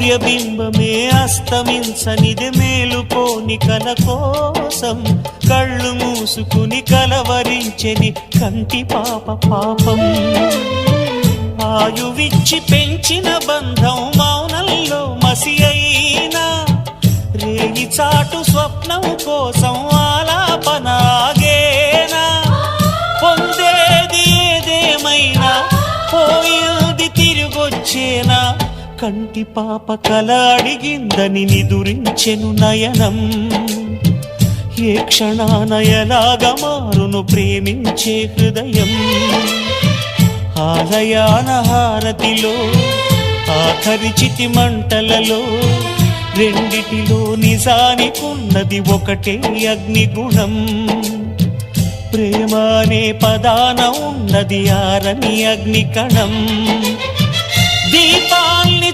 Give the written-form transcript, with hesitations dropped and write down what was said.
సూర్యబింబమే అస్తమించనిది మేలుకోని కల కోసం కళ్ళు మూసుకుని కలవరించెని కంటి పాప పాపం. ఆయువిచ్చి పెంచిన బంధం మౌనంలో మసి అయినా రేగి చాటు స్వప్నం కోసం ఆలాపనాగేనా. పొందేది ఏదేమైనా పోయేది తిరిగొచ్చేనా. కంటి పాప కల అడిగిందని నిదురించెను నయనం. ఏ క్షణాన ఎలాగ మారును ప్రేమించే హృదయం. ఆలయాన హారతిలో ఆఖరి చితి మంటలలో రెండిటిలో నిజానికున్నది ఒకటే అగ్నిగుణం. ప్రేమ అనే పదాన ఉన్నది ఆరని అగ్నికణం. దీపాల్ని